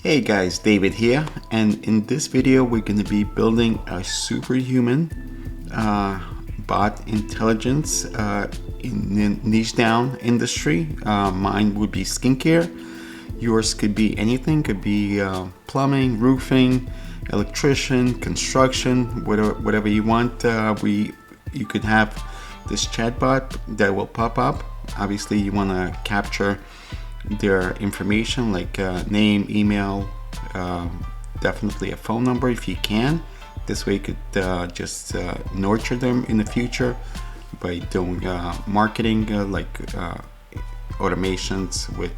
Hey guys, David here, and in this video we're going to be building a superhuman bot intelligence in a niche down industry. Mine would be skincare. Yours could be anything, could be plumbing, roofing, electrician, construction, whatever you want. You could have this chatbot that will pop up. Obviously you want to capture their information like name, email, definitely a phone number if you can. This way you could just nurture them in the future by doing marketing like automations with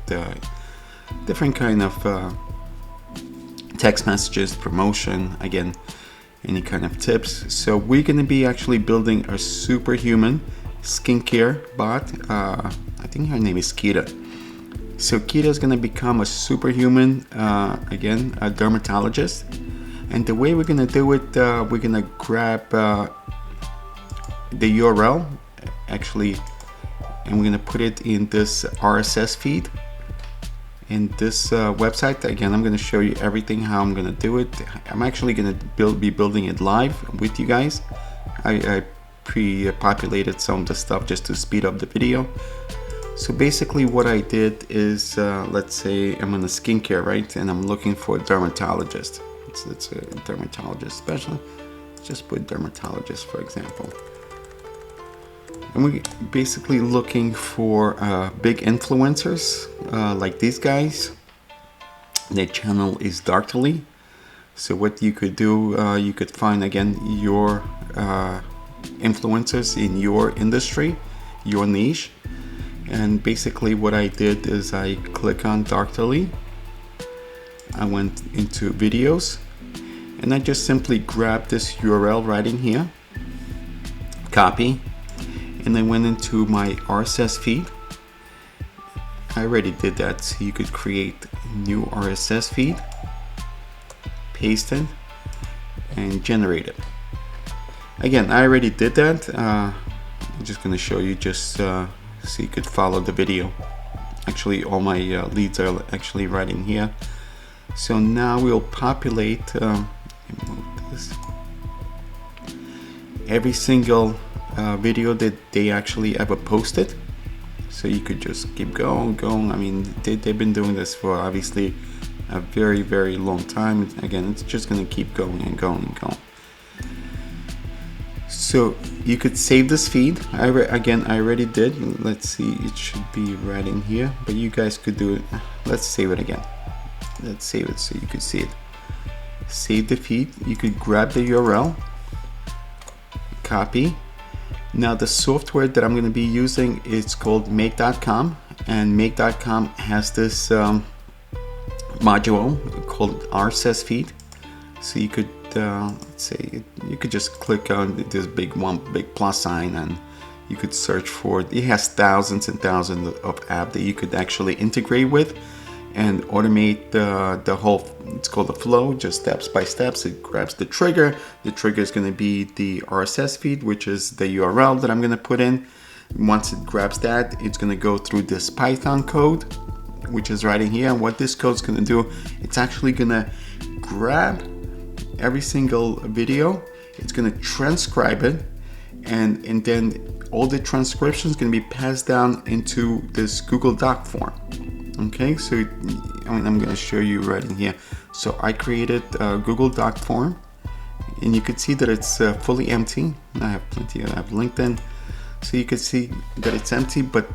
different kind of text messages, promotion, again, any kind of tips. So we're going to be actually building a superhuman skincare bot. I think her name is Kita. So Kita is going to become a superhuman, again, a dermatologist. And the way we're going to do it, we're going to grab the URL, actually, and we're going to put it in this RSS feed. In this website, again, I'm going to show you everything, how I'm going to do it. I'm actually going to be building it live with you guys. I pre-populated some of the stuff just to speed up the video. So basically what I did is, let's say I'm in a skincare, right? And I'm looking for a dermatologist. It's a dermatologist specialist. Just put dermatologist, for example. And we're basically looking for big influencers like these guys. Their channel is Darkly. So what you could do, you could find, again, your influencers in your industry, your niche. And basically what I did is I click on Darkly. I went into videos and I just simply grabbed this URL right in here, copy, and I went into my RSS feed. I already did that, so you could create a new RSS feed, paste it, and generate it. Again, I already did that. I'm just going to show you just so you could follow the video. Actually, all my leads are actually right in here. So now we'll populate every single video that they actually ever posted. So you could just keep going. I mean, they've been doing this for obviously a very, very long time. Again, it's just going to keep going and going and going. So you could save this feed. I already did. Let's see, it should be right in here, but you guys could do it. Let's save it again. Let's save it so you could see it. Save the feed. You could grab the URL, copy. Now the software that I'm going to be using is called make.com, and make.com has this module called RSS feed. So you could let's say you could just click on this big plus sign and you could search for it. It has thousands and thousands of apps that you could actually integrate with and automate the whole, it's called the flow, just steps by steps. It grabs the trigger. The trigger is going to be the RSS feed, which is the URL that I'm going to put in. Once it grabs that, it's going to go through this Python code, which is right in here. And what this code is going to do, it's actually going to grab every single video, it's going to transcribe it, and then all the transcription is going to be passed down into this Google Doc form. Okay, so I'm going to show you right in here. So I created a Google Doc form, and you can see that it's fully empty. I have plenty. I have LinkedIn, so you can see that it's empty. But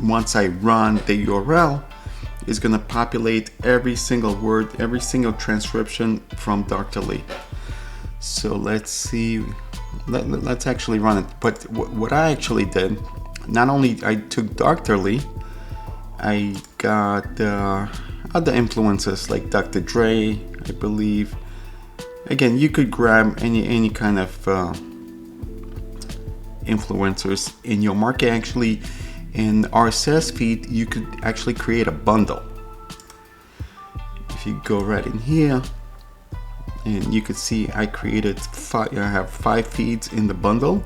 once I run the URL, is going to populate every single word, every single transcription from Darkly. So let's see, let's actually run it. But what I actually did, not only I took Darkly, I got other influencers like Dr. Dre, I believe. Again, you could grab any kind of influencers in your market. Actually, in RSS feed, you could actually create a bundle. If you go right in here, and you could see I created I have 5 feeds in the bundle.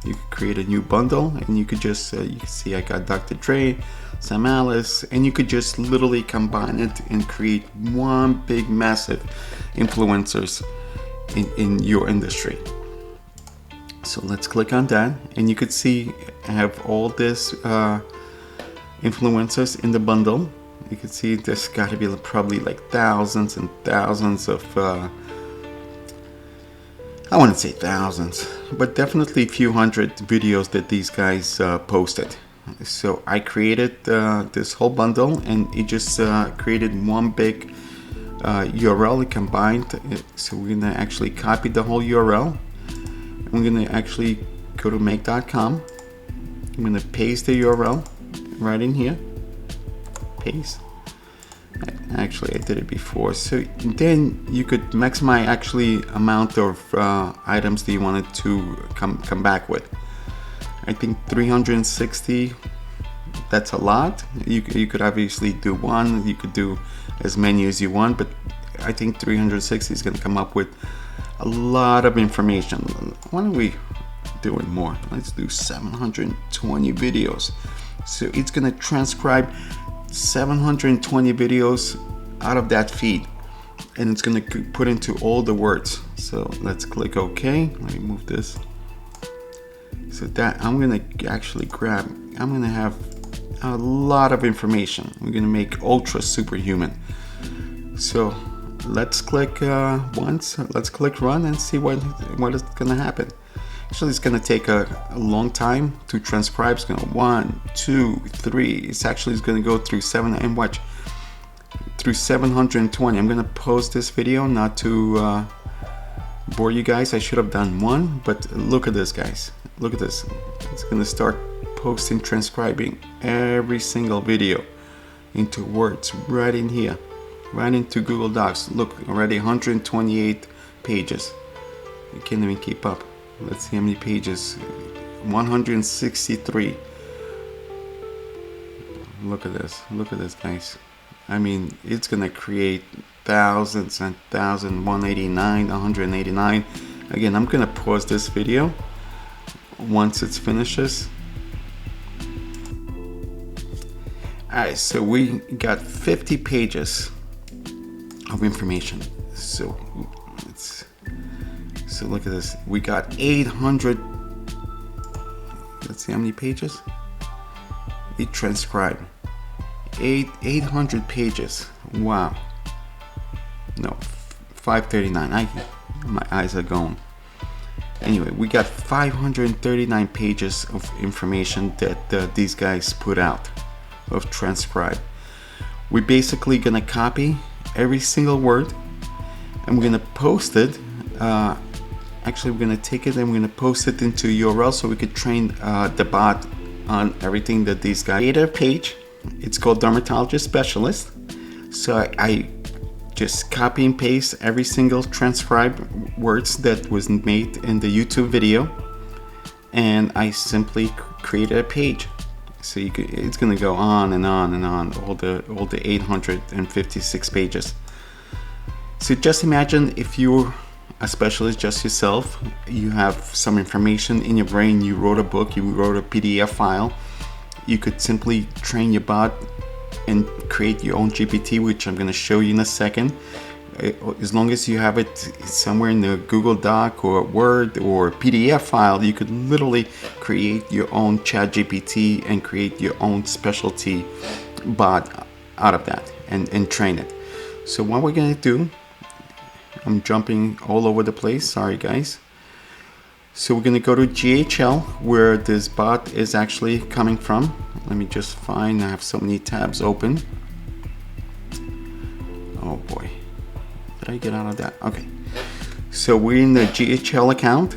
You could create a new bundle, and you could just you can see I got Dr. Dre, some Alice, and you could just literally combine it and create one big massive influencers in your industry. So let's click on that, and you could see I have all this influencers in the bundle. You can see there's got to be probably like thousands and thousands of I wouldn't say thousands, but definitely a few hundred videos that these guys posted. So I created this whole bundle, and it just created one big URL combined. So we're gonna actually copy the whole URL. We're gonna actually go to make.com. I'm gonna paste the URL right in here. Paste. Actually, I did it before. So then you could maximize actually amount of items that you wanted to come back with. I think 360. That's a lot. You could obviously do one. You could do as many as you want, but I think 360 is going to come up with a lot of information. Why don't we do it more? Let's do 720 videos. So it's going to transcribe 720 videos out of that feed, and it's going to put into all the words. So let's click OK. Let me move this. So that I'm going to actually I'm going to have a lot of information. We're going to make ultra superhuman. So let's click once. Let's click run and see what is going to happen. Actually, it's going to take a long time to transcribe. It's going to 1, 2, 3. It's actually going to go through 720. I'm going to pause this video not to bore you guys. I should have done one, but look at this, guys. Look at this. It's going to start posting, transcribing every single video into words right in here, right into Google Docs. Look, already 128 pages. You can't even keep up. Let's see how many pages. 163. Look at this. Look at this, guys. I mean, it's gonna create thousands and thousands. 189, 189. Again, I'm gonna pause this video once it finishes. Alright, so we got 50 pages of information. So look at this. We got 800. Let's see how many pages. It transcribed 800 pages. Wow. No, 539. My eyes are going. Anyway, we got 539 pages of information that these guys put out of transcribe. We're basically gonna copy every single word, and we're gonna post it. Actually, we're gonna take it and we're gonna post it into URL so we could train the bot on everything that these guys created. A page. It's called Dermatologist Specialist. So I just copy and paste every single transcribed words that was made in the YouTube video, and I simply created a page. So it's gonna go on and on and on, all the 856 pages. So just imagine if you're a specialist just yourself, you have some information in your brain, you wrote a book, you wrote a PDF file, you could simply train your bot and create your own GPT, which I'm going to show you in a second. As long as you have it somewhere in the Google Doc or Word or PDF file, you could literally create your own ChatGPT and create your own specialty bot out of that and train it. So what we're going to do, I'm jumping all over the place, sorry guys. So we're going to go to GHL where this bot is actually coming from. Let me just find, I have so many tabs open. Oh boy, did I get out of that? Okay, so we're in the GHL account.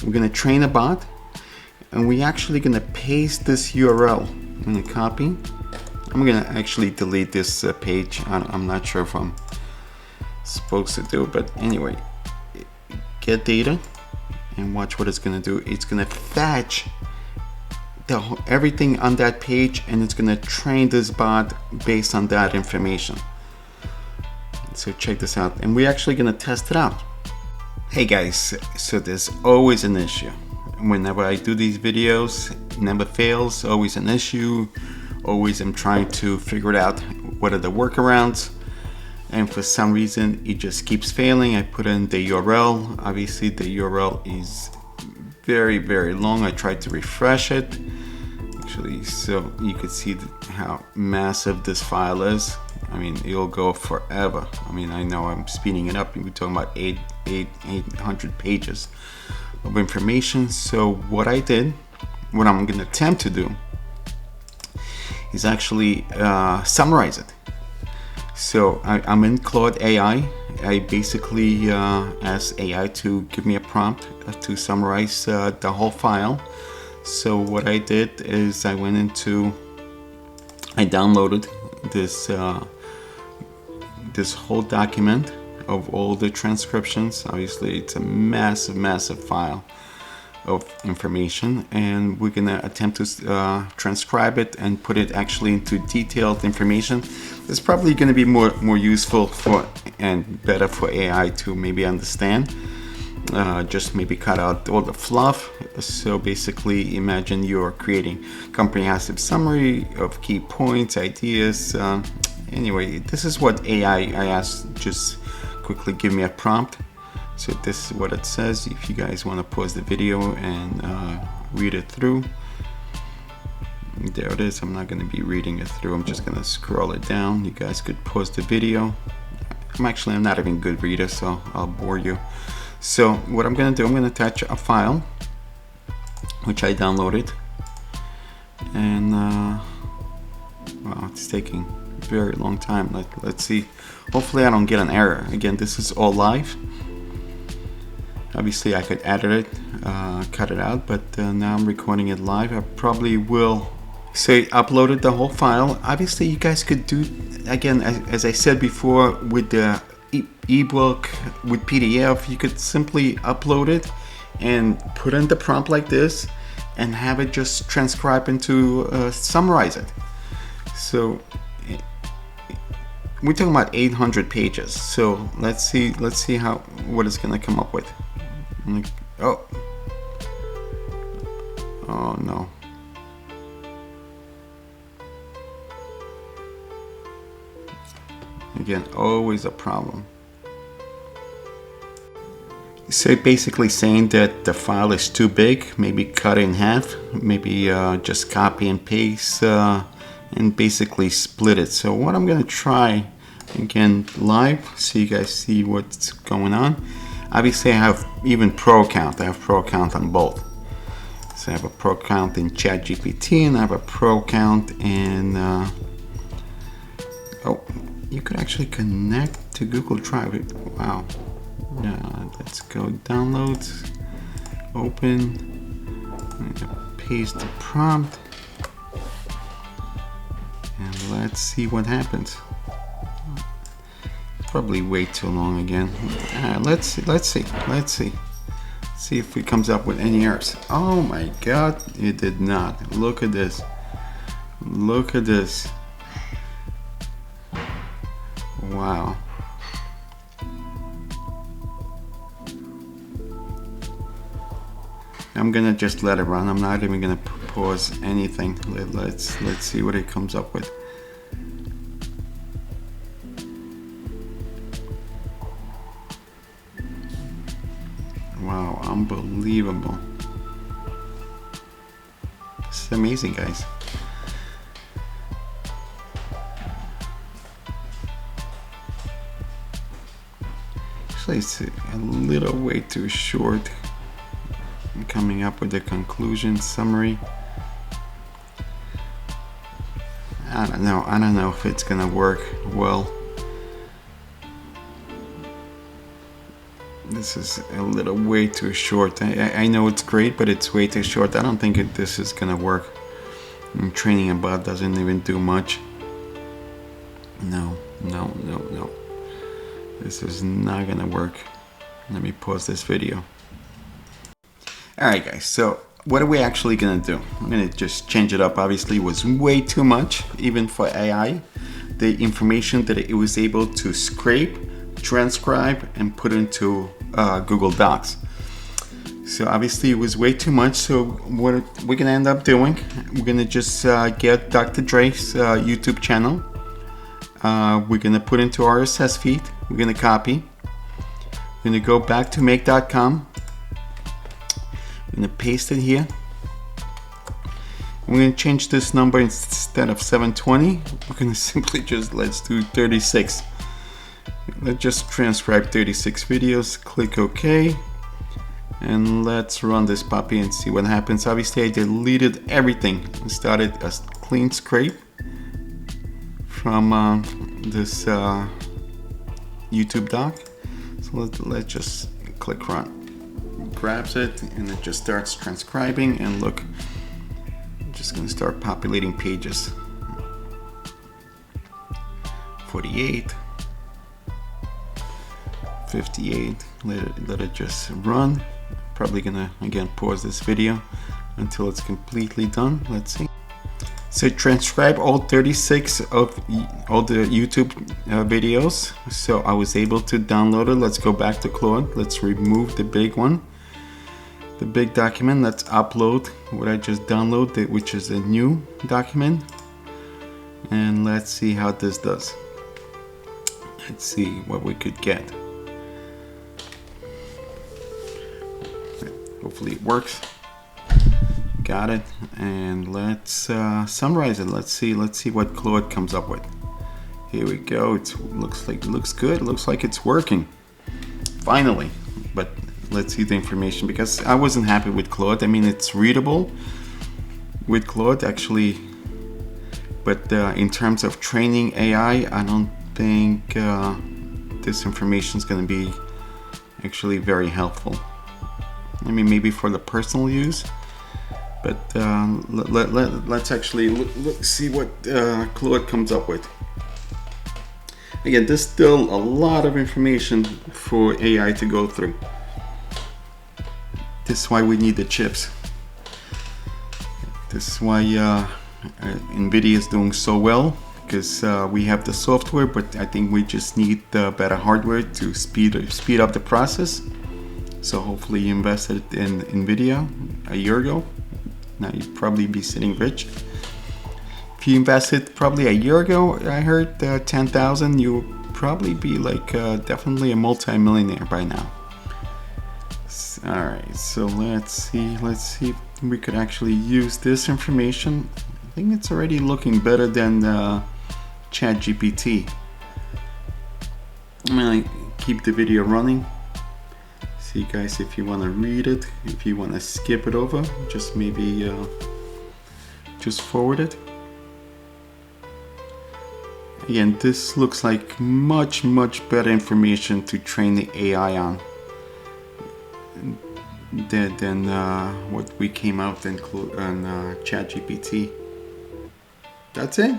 We're going to train a bot, and we're actually going to paste this URL. I'm going to copy. I'm going to actually delete this page. I'm not sure if I'm supposed to do, but anyway, get data and watch what it's going to do. It's going to fetch everything on that page, and it's going to train this bot based on that information. So check this out, and we're actually going to test it out. Hey guys, so there's always an issue whenever I do these videos. Never fails, always an issue, always am trying to figure it out, what are the workarounds, and for some reason it just keeps failing. I put in the URL. Obviously the URL is very, very long. I tried to refresh it actually, so you could see how massive this file is. I mean, it'll go forever. I mean, I know I'm speeding it up. We're talking about 800 pages of information. So what I'm going to attempt to do is actually summarize it. So I'm in Claude AI. I basically asked AI to give me a prompt to summarize the whole file. So what I did is I downloaded this whole document of all the transcriptions. Obviously it's a massive file of information, and we're gonna attempt to transcribe it and put it actually into detailed information. It's probably gonna be more useful for and better for AI to maybe understand. Just maybe cut out all the fluff. So basically imagine you're creating comprehensive summary of key points, ideas. Anyway, this is what I asked, just quickly give me a prompt. So this is what it says. If you guys want to pause the video and read it through, there it is. I'm not going to be reading it through. I'm just going to scroll it down. You guys could pause the video. I'm not even a good reader, so I'll bore you. So what I'm going to do, I'm going to attach a file which I downloaded, and wow, it's taking a very long time. Let's see. Hopefully I don't get an error. Again, this is all live. Obviously I could edit it, cut it out, but now I'm recording it live. I probably will. So I uploaded the whole file. Obviously you guys could do, again, as I said before, with the ebook, with PDF, you could simply upload it and put in the prompt like this and have it just transcribe into summarize it. So we're talking about 800 pages. So let's see what it's gonna come up with. Oh no. Again, always a problem. So basically saying that the file is too big, maybe cut it in half, maybe just copy and paste and basically split it. So what I'm gonna try, again live, so you guys see what's going on. Obviously I have even pro account. I have pro account on both. So I have a pro account in ChatGPT and I have a pro account in oh, you could actually connect to Google Drive. Wow. Let's go downloads, open, paste the prompt, and let's see what happens. Probably way too long again. Let's see if it comes up with any errors. Oh my god, it did not. Look at this. Look at this. Wow. I'm gonna just let it run. I'm not even gonna pause anything. Let's see what it comes up with. Wow, unbelievable. It's amazing, guys. Actually, it's a little way too short. I'm coming up with the conclusion summary. I don't know if it's gonna work well. This is a little way too short. I know it's great, but it's way too short. I don't think this is gonna work. And training a bot doesn't even do much. No. This is not gonna work. Let me pause this video. Alright guys, so what are we actually gonna do? I'm gonna just change it up. Obviously it was way too much, even for AI. The information that it was able to scrape, transcribe, and put into Google Docs. So obviously it was way too much. So what we're gonna end up doing, we're gonna just get Dr. Dre's YouTube channel. We're gonna put into our RSS feed. We're gonna copy. We're gonna go back to make.com. We're gonna paste it here. We're gonna change this number. Instead of 720, we're gonna simply just, let's do 36. Let's just transcribe 36 videos. Click OK. And let's run this puppy and see what happens. Obviously I deleted everything and started a clean scrape from this YouTube doc. So let's just click run. Grabs it and it just starts transcribing, and look, I'm just gonna start populating pages. 48, 58, let it just run. Probably gonna again pause this video until it's completely done. Let's see. So transcribe all 36 of all the YouTube videos. So I was able to download it. Let's go back to Claude. Let's remove the big one, the big document. Let's upload what I just downloaded, which is a new document. And let's see how this does. Let's see what we could get. Hopefully it works. Got it. And let's summarize it. Let's see what Claude comes up with. Here we go. It looks good. It looks like it's working. Finally. But let's see the information, because I wasn't happy with Claude. I mean, it's readable with Claude actually, but in terms of training AI, I don't think this information is going to be actually very helpful. I mean, maybe for the personal use, but let's actually see what Claude comes up with. Again, there's still a lot of information for AI to go through. This is why we need the chips. This is why NVIDIA is doing so well, because we have the software, but I think we just need better hardware to speed up the process. So hopefully you invested in NVIDIA a year ago. Now you'd probably be sitting rich. If you invested probably a year ago, I heard 10,000, you'll probably be like definitely a multi-millionaire by now. All right, so let's see if we could actually use this information. I think it's already looking better than ChatGPT. I'm gonna keep the video running. See, guys, if you want to read it, if you want to skip it over, just maybe just forward it. Again, this looks like much better information to train the AI on than what we came out on ChatGPT. That's it.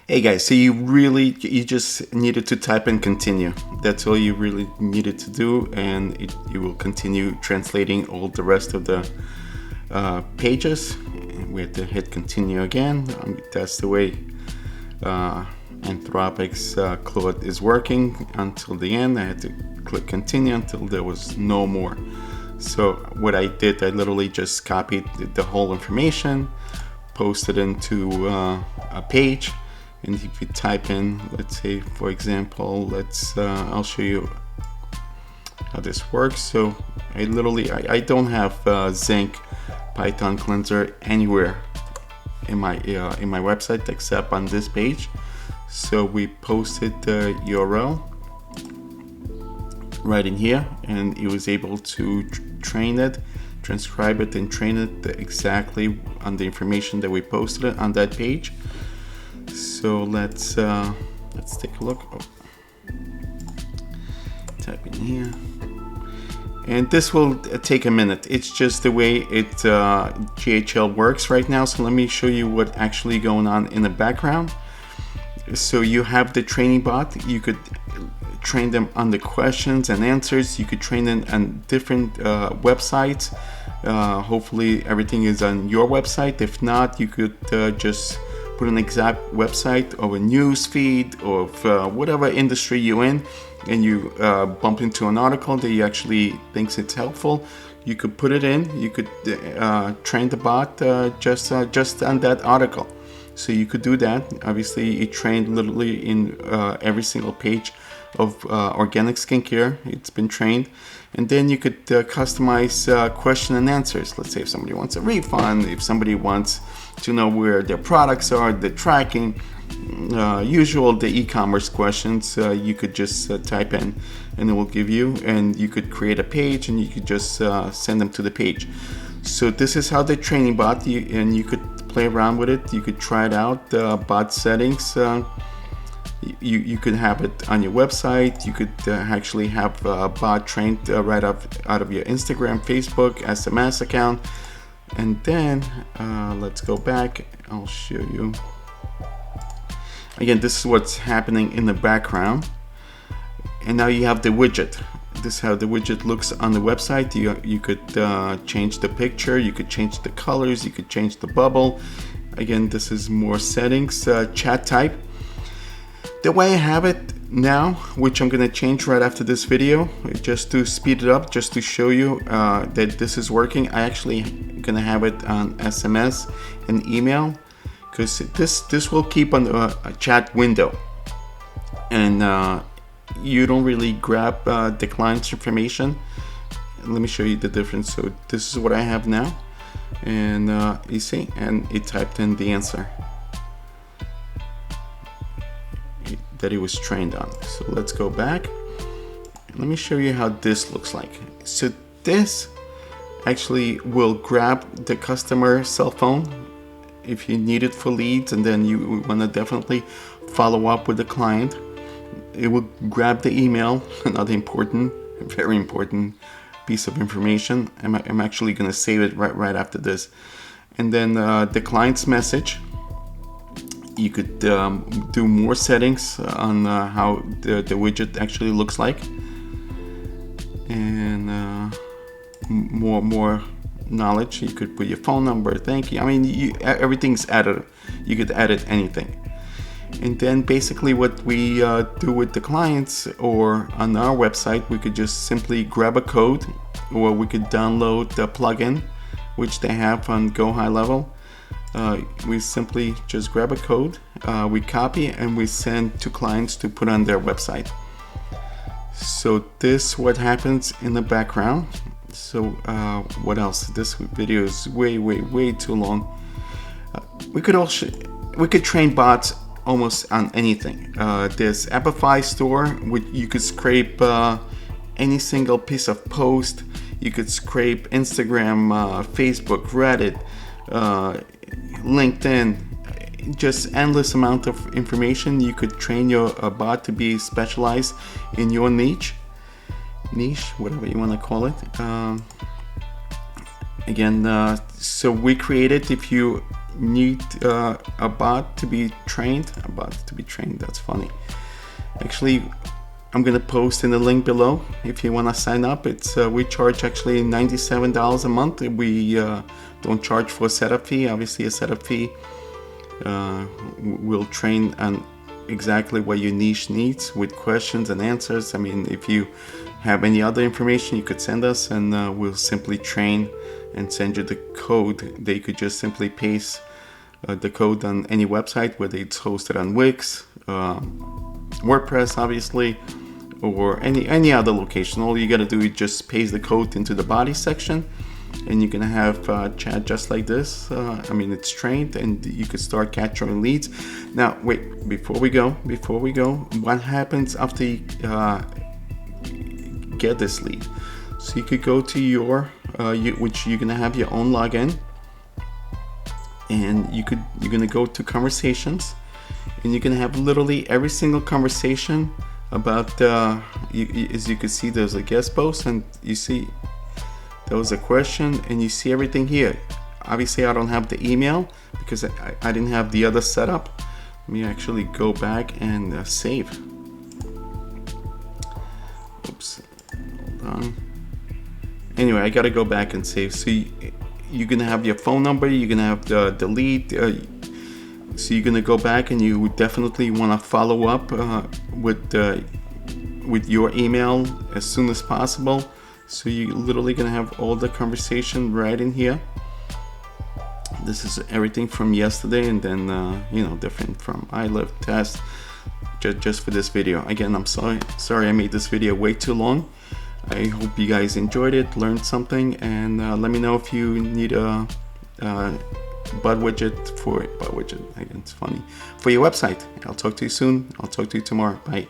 Hey guys, so you just needed to type and continue. That's all you really needed to do, and it will continue translating all the rest of the pages. We have to hit continue again. That's the way Anthropic's Claude is working until the end. I had to click continue until there was no more. So what I did, I literally just copied the whole information, posted into a page. And if you type in, let's say, for example, I'll show you how this works. So I don't have Zinc Python cleanser anywhere in my website except on this page. So we posted the URL right in here, and it was able to train it, transcribe it, and train it exactly on the information that we posted on that page. So let's take a look. Type in here, and this will take a minute. It's just the way GHL works right now. So let me show you what's actually going on in the background. So you have the training bot. You could train them on the questions and answers. You could train them on different websites. Hopefully everything is on your website. If not, you could just put an exact website or a news feed or whatever industry you're in, and you bump into an article that you actually thinks it's helpful, you could put it in. You could train the bot just on that article. So you could do that. Obviously, it trained literally in every single page of organic skincare. It's been trained. And then you could customize question and answers. Let's say if somebody wants a refund, if somebody wants to know where their products are, the tracking, the e-commerce questions, you could just type in and it will give you, and you could create a page and you could just send them to the page. So this is how the training bot, and you could play around with it. You could try it out. Bot settings, you could have it on your website. You could actually have a bot trained right out of your Instagram, Facebook, SMS account. And then let's go back. I'll show you. Again, this is what's happening in the background. And now you have the widget. This is how the widget looks on the website. You could change the picture, you could change the colors, you could change the bubble. Again, this is more settings, chat type. The way I have it now, which I'm gonna change right after this video, just to speed it up, just to show you that this is working. I actually gonna have it on SMS and email, because this will keep on a chat window, and you don't really grab the client's information. Let me show you the difference. So this is what I have now, and you see, and it typed in the answer that it was trained on. So let's go back. Let me show you how this looks like. So this actually will grab the customer cell phone if you need it for leads, and then you want to definitely follow up with the client. It will grab the email, another important, very important piece of information. I'm actually going to save it right after this. And then the client's message. You could do more settings on how the widget actually looks like, and more knowledge. You could put your phone number, thank you. I mean, everything's added. You could edit anything. And then basically what we do with the clients or on our website, we could just simply grab a code, or we could download the plugin, which they have on Go High Level. We simply just grab a code, we copy, and we send to clients to put on their website. So this what happens in the background. So what else? This video is way too long. We could train bots almost on anything. There's Appify store, which you could scrape any single piece of post. You could scrape Instagram, Facebook, Reddit, LinkedIn, just endless amount of information. You could train your bot to be specialized in your niche, whatever you want to call it. Again, so we created, if you need a bot to be trained, that's funny. Actually, I'm gonna post in the link below if you want to sign up. It's we charge actually $97 a month. We don't charge for a setup fee. Obviously, a setup fee will train on exactly what your niche needs with questions and answers. I mean, if you have any other information, you could send us, and we'll simply train and send you the code. They could just simply paste the code on any website, whether it's hosted on Wix, WordPress, obviously, or any other location. All you gotta do is just paste the code into the body section, and you're gonna have chat just like this. I mean, it's trained, and you could start capturing leads. Now, wait, before we go, what happens after you get this lead? So you could go to your, which you're gonna have your own login, and you're gonna go to conversations, and you're gonna have literally every single conversation about. As you can see, there's a guest post, and you see there was a question, and you see everything here. Obviously, I don't have the email because I didn't have the other setup. Let me actually go back and save. Oops, hold on. Anyway, I gotta go back and save. So you're gonna have your phone number, you're gonna have the lead. So you're gonna go back and you definitely want to follow up with your email as soon as possible. So you're literally gonna have all the conversation right in here. This is everything from yesterday, and then different from iLive test just for this video. Again, I'm sorry I made this video way too long. I hope you guys enjoyed it, learned something, and let me know if you need a bot widget again, it's funny, for your website. I'll talk to you soon. I'll talk to you tomorrow. Bye.